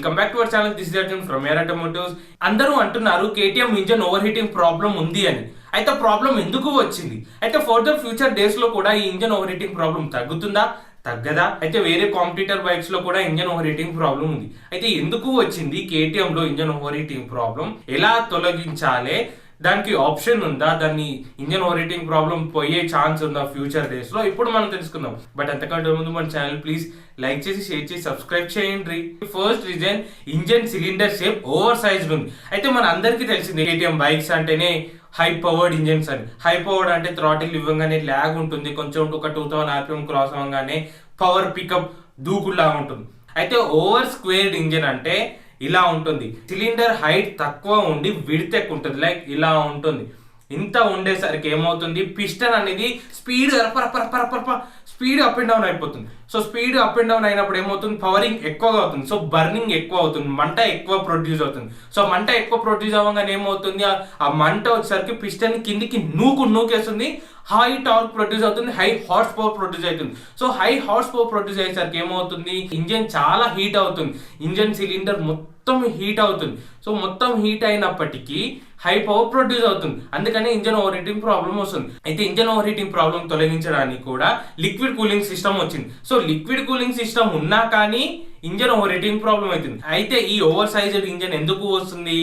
Welcome back to our channel. This is Arjun from air automotives. అందరూ అంటున్నారు KTM engine over heating problem ఉంది అని. అయితే ప్రాబ్లం ఎందుకు వచ్చింది? అయితే ఫర్దర్ ఫ్యూచర్ డేస్ లో కూడా ఈ ఇంజన్ ఓవర్ హీటింగ్ ప్రాబ్లం తగ్గుతుందా తగ్గదా? అయితే వేరే కాంపిటీటర్ బైక్స్ లో కూడా ఇంజన్ ఓవర్ హీటింగ్ ప్రాబ్లం ఉంది. అయితే ఎందుకు వచ్చింది కేటీఎం లో ఇంజన్ ఓవర్ హీటింగ్ ప్రాబ్లం? ఎలా తొలగించాలి? దానికి ఆప్షన్ ఉందా? దాన్ని ఇంజన్ ఓవర్ హీటింగ్ ప్రాబ్లం పోయే ఛాన్స్ ఉందా ఫ్యూచర్ డేస్ లో? ఇప్పుడు మనం తెలుసుకుందాం. బట్ అంతకంటే ముందు మన ఛానల్ ప్లీజ్ లైక్ చేసి షేర్ చేసి సబ్స్క్రైబ్ చేయండి. First reason, engine cylinder shape over sized ఉంది. అయితే మన అందరికీ తెలిసింది కేటీఎం బైక్స్ అంటేనే హై పవర్డ్ ఇంజన్స్ అని. హై పవర్డ్ అంటే థ్రాటిల్ ఇవ్వగానే ల్యాగ్ ఉంటుంది, కొంచెం ఒక 2000 RPM క్రాస్ అవ్వగానే పవర్ పికప్ దూకుల్లా ఉంటుంది. అయితే ఓవర్ స్క్వేర్డ్ ఇంజన్ అంటే ఇలా ఉంటుంది. సిలిండర్ హైట్ తక్కువ ఉండి విడ్త్ ఎక్కువ ఉంటుంది, లైక్ ఇలా ఉంటుంది. ఇంత ఉండేసరికి ఏమవుతుంది, పిస్టన్ అనేది speed speed up and down అయిపోతుంది. So speed up and down అయినప్పుడు ఏమవుతుంది, పవరింగ్ ఎక్కువగా అవుతుంది. సో బర్నింగ్ ఎక్కువ అవుతుంది, మంట ఎక్కువ ప్రొడ్యూస్ అవుతుంది. సో మంట ఎక్కువ ప్రొడ్యూస్ అవ్వగానే ఏమవుతుంది, ఆ మంట వచ్చేసరికి పిస్టన్ కిందికి నూకేస్తుంది. హై టార్క్ ప్రొడ్యూస్ అవుతుంది, హై హార్స్ పవర్ ప్రొడ్యూస్ అవుతుంది. So high horse power produce అయ్యేసరికి ఏమవుతుంది, ఇంజన్ చాలా హీట్ అవుతుంది. ఇంజన్ సిలిండర్ మొత్తం హీట్ అవుతుంది. సో మొత్తం హీట్ అయినప్పటికీ హై పవర్ ప్రొడ్యూస్ అవుతుంది. అందుకని ఇంజన్ ఓవర్ హీటింగ్ ప్రాబ్లం వస్తుంది. అయితే ఇంజన్ ఓవర్ హీటింగ్ ప్రాబ్లం తొలగించడానికి కూడా లిక్విడ్ కూలింగ్ సిస్టమ్ వచ్చింది. సో లిక్విడ్ కూలింగ్ సిస్టమ్ ఉన్నా కానీ ఇంజన్ ఓవర్ హీటింగ్ ప్రాబ్లం అవుతుంది. అయితే ఈ ఓవర్ సైజ్డ్ ఇంజన్ ఎందుకు వస్తుంది?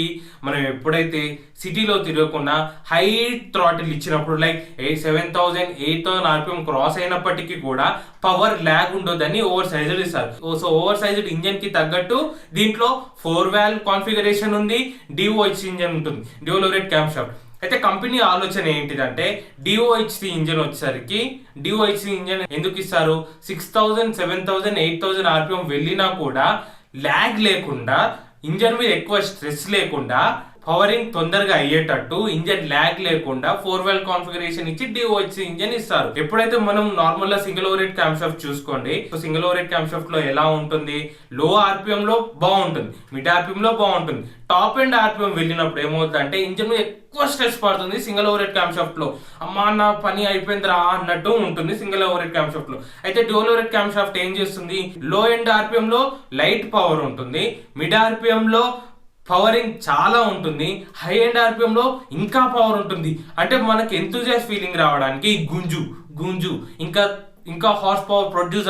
మనం ఎప్పుడైతే సిటీలో తిరగకుండా హై థ్రాటిల్ ఇచ్చినప్పుడు, లైక్ 7000 8000 RPM క్రాస్ అయినప్పటికీ కూడా పవర్ ల్యాగ్ ఉండొద్దని ఓవర్ సైజ్డ్ ఇస్తారు. సో ఓవర్ సైజ్డ్ ఇంజన్ కి తగ్గట్టు దీంట్లో 4 valve కాన్ఫిగరేషన్ ఉంది, DOHC ఇంజన్ ఉంటుంది, dual over head cam shaft. అయితే కంపెనీ ఆలోచన ఏంటిదంటే DOHC ఇంజన్ వచ్చేసరికి, DOHC ఇంజన్ ఎందుకు ఇస్తారు, 6000 7000 8000 RPM వెళ్ళినా కూడా ల్యాగ్ లేకుండా, ఇంజన్ మీద ఎక్కువ స్ట్రెస్ లేకుండా, పవరింగ్ తొందరగా అయ్యేటట్టు, ఇంజన్ ల్యాగ్ లేకుండా 4 valve కాన్ఫిగరేషన్ ఇచ్చి DOHC ఇంజన్ ఇస్తారు. ఎప్పుడైతే మనం నార్మల్ గా single over head cam shaft చూసుకోండి. So single over head cam shaft లో ఎలా ఉంటుంది, లో RPM లో బాగుంటుంది, మిడ్ RPM లో బాగుంటుంది. టాప్ అండ్ RPM వెళ్ళినప్పుడు ఏమవుతుంది అంటే ఇంజన్ మీద ఎక్కువ స్ట్రెస్ పడుతుంది. Single over head cam shaft లో అమ్మా నా పని అయిపోయిందిరా అన్నట్టు ఉంటుంది single over head cam shaft లో. అయితే dual over head cam shaft ఏం చేస్తుంది, లో ఎండ్ RPM లో లైట్ పవర్ ఉంటుంది, మిడ్ RPM లో పవరింగ్ చాలా ఉంటుంది, హై ఎండ్ RPM లో ఇంకా పవర్ ఉంటుంది. అంటే మనకి ఎంతూజియాస్ ఫీలింగ్ రావడానికి గుంజు ఇంకా హార్స్ పవర్ ప్రొడ్యూస్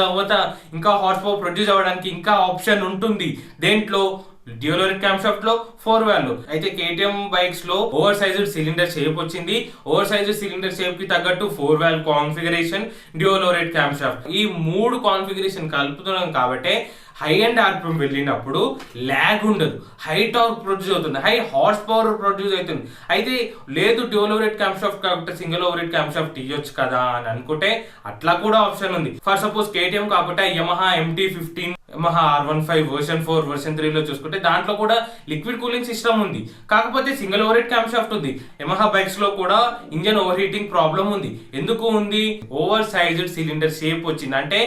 అవ్వడానికి ఇంకా ఆప్షన్ ఉంటుంది దేంట్లో, dual over head cam shaft లో 4 valve. అయితే కేటీఎం బైక్స్ లో ఓవర్ సైజ్డ్ సిలిండర్ షేప్ వచ్చింది. ఓవర్ సైజ్డ్ సిలిండర్ షేప్ కి తగ్గట్టు 4 valve configuration, dual over head cam shaft, ఈ 3 కాన్ఫిగరేషన్ కలుపుతున్నాం కాబట్టి హై అండ్ RPM వెళ్ళినప్పుడు ల్యాగ్ ఉండదు, హై టార్క్ ప్రొడ్యూస్ అవుతుంది, హై హార్స్ పవర్ ప్రొడ్యూస్ అవుతుంది. అయితే లేదు dual over head cam shaft కాబట్టి single over head cam shaft ఇవ్వచ్చు కదా అని అనుకుంటే అట్లా కూడా ఆప్షన్ ఉంది. ఫర్ సపోజ్ కేటీఎం కాకపోతే Yamaha MT-15, Yamaha R15 version 4 version 3 లో చూసుకుంటే దాంట్లో కూడా లిక్విడ్ కూలింగ్ సిస్టమ్ ఉంది. కాకపోతే single over head cam shaft ఉంది. యమహా బైక్స్ లో కూడా ఇంజన్ ఓవర్ హీటింగ్ ప్రాబ్లం ఉంది. ఎందుకు ఉంది, ఓవర్ సైజ్డ్ సిలిండర్ షేప్ వచ్చింది. అంటే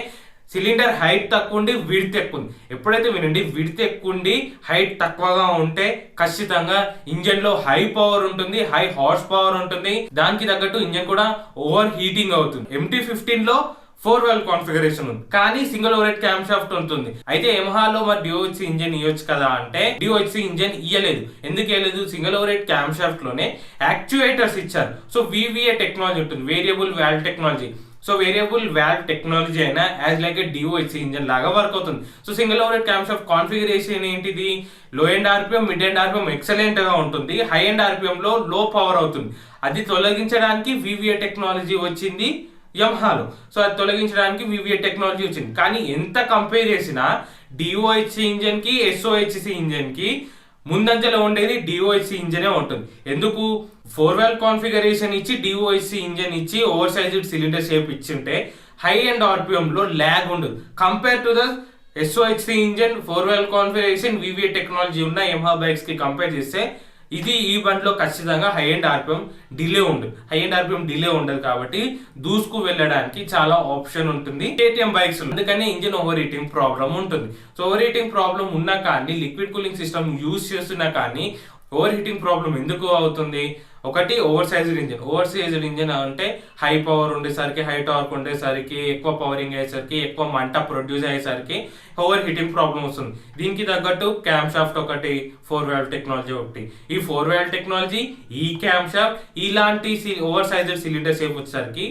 సిలిండర్ హైట్ తక్కువ ఉండి విడ్త్ ఎక్కువ ఉంది. ఎప్పుడైతే వినండి, విడ్త్ ఎక్కువ ఉండి హైట్ తక్కువగా ఉంటే ఖచ్చితంగా ఇంజన్ లో హై పవర్ ఉంటుంది, హై హార్స్ పవర్ ఉంటుంది. దానికి తగ్గట్టు ఇంజన్ కూడా ఓవర్ హీటింగ్ అవుతుంది. MT-15 లో 4 valve కాన్ఫిగరేషన్ ఉంది, కానీ single over head cam shaft ఉంటుంది. అయితే యమహాలో మరి DOHC ఇంజన్ ఇవ్వచ్చు కదా అంటే DOHC ఇంజన్ ఇయ్యలేదు. ఎందుకు ఇవ్వలేదు, single over head cam shaft లోనే యాక్చుయేటర్స్ ఇచ్చారు. సో VVA టెక్నాలజీ ఉంటుంది, variable valve technology. So variable valve technology అయినా as like a DOHC engine లాగా వర్క్ అవుతుంది. So single over head cam shaft configuration ఏంటిది, low end RPM mid end RPM excellent గా ఉంటుంది, high end RPM లో లో power అవుతుంది. అది తొలగించడానికి VVA టెక్నాలజీ వచ్చింది యమహాలో. సో అది తొలగించడానికి VVA టెక్నాలజీ వచ్చింది. కానీ ఎంత కంపేర్ చేసినా DOHC ఇంజన్ కి SOHC ఇంజన్ కి ముందంజలో ఉండేది DOHC ఇంజనే ఉంటుంది. ఎందుకు, 4 valve కాన్ఫిగరేషన్ ఇచ్చి DOHC ఇంజన్ ఇచ్చి ఓవర్ సైజ్డ్ సిలిండర్ షేప్ ఇచ్చింటే హై అండ్ RPM లో ల్యాగ్ ఉండదు. Compare to the SOHC engine 4 valve configuration VVA technology ఉన్న యమహా బైక్స్ కి కంపేర్ చేస్తే ఈ బండిలో ఖచ్చితంగా హై అండ్ RPM డిలే ఉండదు. హై అండ్ RPM డిలే ఉండదు కాబట్టి దూసుకు వెళ్ళడానికి చాలా ఆప్షన్ ఉంటుంది కేటీఎం బైక్స్. అందుకని ఇంజిన్ ఓవర్ హీటింగ్ ప్రాబ్లం ఉంటుంది. సో ఓవర్ హీటింగ్ ప్రాబ్లం ఉన్నా కానీ, లిక్విడ్ కూలింగ్ సిస్టమ్ యూజ్ చేస్తున్నా కానీ ఓవర్ హీటింగ్ ప్రాబ్లం ఎందుకు అవుతుంది, ఒకటి ఓవర్ సైజ్డ్ ఇంజిన్ అంటే హై పవర్ ఉండేసరికి, హై టార్క్ ఉండేసరికి, ఎక్కువ పవరింగ్ అయ్యేసరికి, ఎక్కువ మంట ప్రొడ్యూస్ అయ్యేసరికి ఓవర్ హీటింగ్ ప్రాబ్లం వస్తుంది. దీనికి తగ్గట్టు క్యామ్ షాఫ్ట్ ఒకటి, 4 వాల్వ్ టెక్నాలజీ ఒకటి. ఈ 4 వాల్వ్ టెక్నాలజీ, ఈ క్యామ్ షాఫ్ట్, ఇలాంటి ఓవర్ సైజ్డ్ సిలిండర్ షేప్ వచ్చేసరికి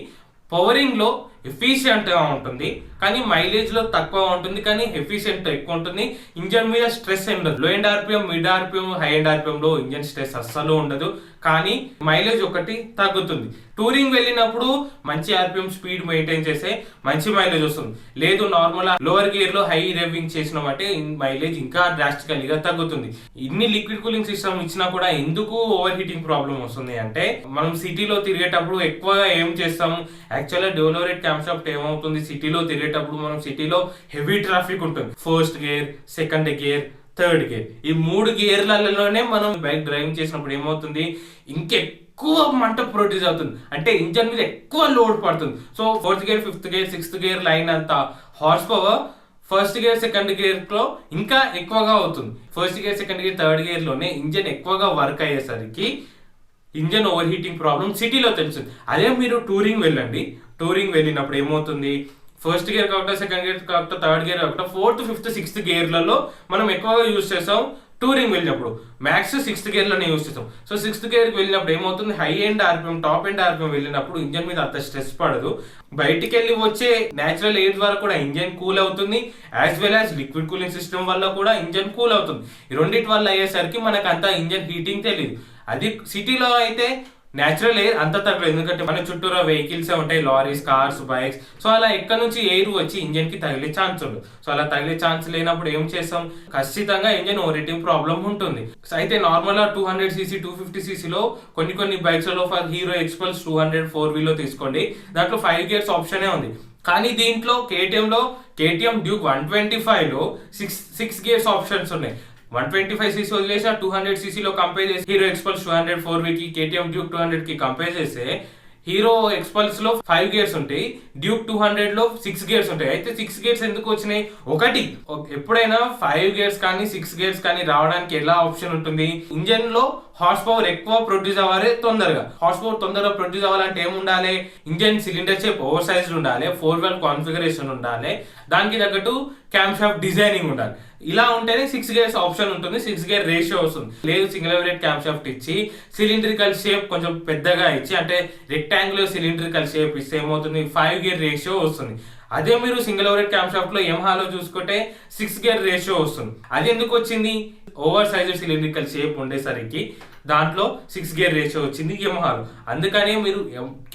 పవరింగ్ లో ఎఫిషియెంట్ గా ఉంటుంది, కానీ మైలేజ్ లో తక్కువ ఉంటుంది, కానీ ఎఫిషియెంట్ ఎక్కువ ఉంటుంది. ఇంజన్ మీద స్ట్రెస్ ఉండదు. లో end RPM, mid RPM, high end RPM లో ఇంజన్ స్ట్రెస్ అస్సలు ఉండదు, కానీ మైలేజ్ ఒకటి తగ్గుతుంది. టూరింగ్ వెళ్ళినప్పుడు మంచి ఆర్పిఎం స్పీడ్ మెయింటైన్ చేస్తే మంచి మైలేజ్ వస్తుంది. లేదు నార్మల్ లోవర్ గేర్ లో హై రెవింగ్ చేసినామంటే మైలేజ్ ఇంకా డ్రాస్టికల్గా తగ్గుతుంది. ఇన్ని లిక్విడ్ కూలింగ్ సిస్టమ్ ఇచ్చినా కూడా ఎందుకు ఓవర్ హీటింగ్ ప్రాబ్లం వస్తుంది అంటే, మనం సిటీలో తిరిగేటప్పుడు ఎక్కువగా ఏం చేస్తాము, యాక్చువల్గా డెవలరేట్ క్యామ్ షాఫ్ట్ ఏమవుతుంది, సిటీలో తిరిగేటప్పుడు మనం సిటీలో హెవీ ట్రాఫిక్ ఉంటుంది. First gear, second gear, third gear, ఈ 3 గేర్లలోనే మనం బైక్ డ్రైవింగ్ చేసినప్పుడు ఏమవుతుంది, ఇంకెక్కువ మంట ప్రొడ్యూస్ అవుతుంది, అంటే ఇంజన్ మీద ఎక్కువ లోడ్ పడుతుంది. So 4th gear, 5th gear, 6th gear line అంత horse power first gear, second gear లో ఇంకా ఎక్కువగా అవుతుంది. First gear, second gear, third gear లోనే ఇంజన్ ఎక్కువగా వర్క్ అయ్యేసరికి ఇంజన్ ఓవర్ హీటింగ్ ప్రాబ్లం సిటీలో తెలుస్తుంది. అదే మీరు టూరింగ్ వెళ్ళండి, టూరింగ్ వెళ్ళినప్పుడు ఏమవుతుంది, ఫస్ట్ గేర్ కాకుండా, సెకండ్ గేర్ కాకుండా, థర్డ్ గేర్ కాకుండా 4th, 5th, 6th గేర్లలో మనం ఎక్కువగా యూజ్ చేస్తాం. టూరింగ్ వెళ్ళినప్పుడు మ్యాక్స్ 6th గేర్లోనే యూజ్ చేస్తాం. సో 6th గేర్కి వెళ్ళినప్పుడు ఏమవుతుంది, high end RPM, top end RPM వెళ్ళినప్పుడు ఇంజన్ మీద అంత స్ట్రెస్ పడదు. బయటికి వెళ్ళి వచ్చే న్యాచురల్ ఎయిర్ ద్వారా కూడా ఇంజన్ కూల్ అవుతుంది, as well as liquid cooling system వల్ల కూడా ఇంజన్ కూల్ అవుతుంది. ఈ రెండింటి వల్ల అయ్యేసరికి మనకు అంత ఇంజన్ హీటింగ్ తెలియదు. అది సిటీలో అయితే న్యాచురల్ ఎయిర్ అంత తగ్గదు, ఎందుకంటే మన చుట్టూరా వెహికల్స్ ఉంటాయి, లారీస్, కార్స్, బైక్స్. సో అలా ఎక్కడ నుంచి ఎయిర్ వచ్చి ఇంజన్ కి తగిలే ఛాన్స్ ఉండదు. సో అలా తగిలే ఛాన్స్ లేనప్పుడు ఏం చేస్తాం, ఖచ్చితంగా ఇంజన్ ఓవర్ హీటింగ్ ప్రాబ్లం ఉంటుంది. సో అయితే నార్మల్ గా 200cc, 250cc లో కొన్ని బైక్స్ లో, ఫర్ హీరో ఎక్స్పల్స్ 200 4 లో తీసుకోండి, దాంట్లో 5 గేర్స్ ఆప్షనే ఉంది. కానీ దీంట్లో కేటీఎం డ్యూక్ 125 లో 6 గేర్స్ ఆప్షన్స్ ఉన్నాయి. 125cc వదిలేసి 200cc లో కంపేర్ చేసి హీరో ఎక్స్పల్స్ 200 4 కి, కేటీఎం డ్యూక్ 200 కి కంపేర్ చేస్తే హీరో ఎక్స్పల్స్ లో 5 గేర్స్ ఉంటాయి, డ్యూక్ 200 లో 6 గేర్స్ ఉంటాయి. అయితే 6 గేర్స్ ఎందుకు వచ్చినాయి, ఒకటి ఎప్పుడైనా 5 గేర్స్ కానీ 6 గేర్స్ కానీ రావడానికి ఎలా ఆప్షన్ ఉంటుంది, ఇంజన్ లో హార్స్ పవర్ ఎక్కువ ప్రొడ్యూస్ అవ్వాలి తొందరగా. హార్స్ పవర్ తొందరగా ప్రొడ్యూస్ అవ్వాలంటే ఏముండాలి, engine cylinder shape over sized ఉండాలి, 4 వాల్వ్ కాన్ఫిగరేషన్ ఉండాలి, దానికి తగ్గట్టు క్యామ్ షాఫ్ట్ డిజైనింగ్ ఉండాలి. ఇలా ఉంటేనే 6 గేర్స్ ఆప్షన్ ఉంటుంది, 6 గేర్ రేషియో వస్తుంది. లేదు సింగిల్ ఓవరేట్ క్యామ్ షాఫ్ట్ ఇచ్చి సిలిండ్రికల్ షేప్ కొంచెం పెద్దగా ఇచ్చి, అంటే రెక్టాంగులర్ సిలిండ్రికల్ షేప్ ఇస్తే ఏమవుతుంది, 5 గేర్ రేషియో వస్తుంది. అదే మీరు సింగిల్ ఓవరేట్ క్యామ్ షాఫ్ట్ లో యమహాలో చూసుకుంటే 6 గేర్ రేషియో వస్తుంది. అది ఎందుకు వచ్చింది, ఓవర్ సైజ్డ్ సిలిండ్రికల్ షేప్ ఉండేసరికి దాంట్లో 6 గేర్ రేషియో వచ్చింది యమహాలో. అందుకనే మీరు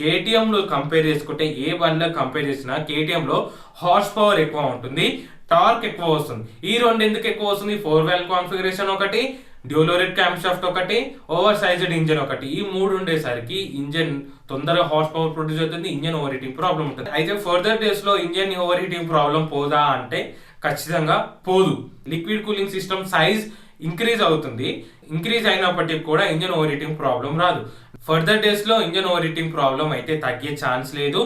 కేటీఎం లో కంపేర్ చేసుకుంటే, ఏ బండ్లో కంపేర్ చేసినా కేటీఎం లో హార్స్ పవర్ ఎక్కువ ఉంటుంది, టార్క్ ఎక్కువ వస్తుంది. ఈ రెండు ఎందుకు ఎక్కువ వస్తుంది, 4 వాల్వ్ కాన్ఫిగరేషన్ ఒకటి, డ్యూలోరెట్ క్యామ్ షాఫ్ట్ ఒకటి, ఓవర్ సైజ్డ్ ఇంజన్ ఒకటి, ఈ 3 ఉండేసరికి ఇంజన్ తొందరగా హార్స్ పవర్ ప్రొడ్యూస్ అవుతుంది, ఇంజన్ ఓవర్ హీటింగ్ ప్రాబ్లం ఉంటుంది. అయితే ఫర్దర్ డేస్ లో ఇంజన్ ఓవర్ హీటింగ్ ప్రాబ్లం పోదా అంటే ఖచ్చితంగా పోదు. Liquid cooling system size increase అవుతుంది, ఇంక్రీజ్ అయినప్పటికీ కూడా ఇంజన్ ఓవర్ హీటింగ్ ప్రాబ్లం రాదు. ఫర్దర్ డేస్ లో ఇంజన్ ఓవర్ హీటింగ్ ప్రాబ్లం అయితే తగ్గే ఛాన్స్ లేదు.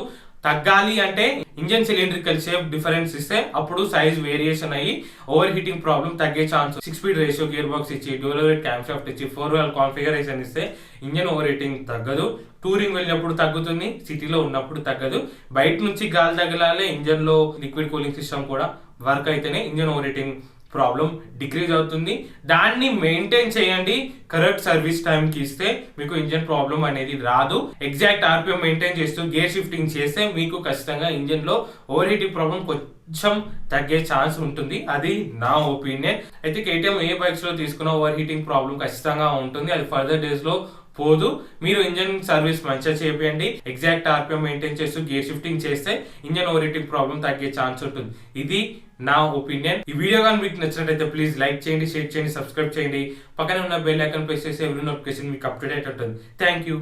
తగ్గాలి అంటే ఇంజన్ సిలిండ్రికల్ షేప్ డిఫరెన్స్ ఇస్తే అప్పుడు సైజ్ వేరియేషన్ అయ్యి ఓవర్ హీటింగ్ ప్రాబ్లం తగ్గే chance. 6 speed ratio gear box ఇచ్చి, డ్యూయల్ క్యామ్ షాఫ్ట్ ఇచ్చి, 4 వాల్వ్ కాన్ఫిగరేషన్ ఇస్తే ఇంజన్ ఓవర్ హీటింగ్ తగ్గదు. టూరింగ్ వెళ్ళినప్పుడు తగ్గుతుంది, సిటీలో ఉన్నప్పుడు తగ్గదు. బయట నుంచి గాలి తగలాలే, ఇంజన్ లో లిక్విడ్ కూలింగ్ సిస్టమ్ కూడా వర్క్ అయితేనే engine over heating problem decrease అవుతుంది. దాన్ని మెయింటైన్ చేయండి, కరెక్ట్ సర్వీస్ టైంకి ఇస్తే మీకు ఇంజన్ ప్రాబ్లం అనేది రాదు. ఎగ్జాక్ట్ ఆర్పిఎం మెయింటైన్ చేస్తూ గేర్ షిఫ్టింగ్ చేస్తే మీకు ఖచ్చితంగా ఇంజన్ లో ఓవర్ హీటింగ్ ప్రాబ్లం కొంచెం తగ్గే ఛాన్స్ ఉంటుంది. అది నా ఒపీనియన్. అయితే కేటీఎం ఏ బైక్స్ లో తీసుకున్న ఓవర్ హీటింగ్ ప్రాబ్లం ఖచ్చితంగా ఉంటుంది, అది ఫర్దర్ డేస్ లో పోదు. మీరు ఇంజన్ సర్వీస్ మంచిగా చేయండి, ఎగ్జాక్ట్ ఆర్పిఎం మెయింటైన్ చేస్తూ గేర్ షిఫ్టింగ్ చేస్తే ఇంజన్ ఓవర్ హీటింగ్ ప్రాబ్లం తగ్గే ఛాన్స్ ఉంటుంది. ఇది నా ఒపీనియన్. ఈ వీడియో కానీ మీకు నచ్చినట్లయితే ప్లీజ్ లైక్ చేయండి, షేర్ చేయండి, సబ్స్క్రైబ్ చేయండి. పక్కనే ఉన్న బెల్ ఐకాన్ ప్రెస్ చేసి ఎవ్రీ నోటిఫికేషన్ మీకు అప్డేట్ ఉంటుంది. Thank you.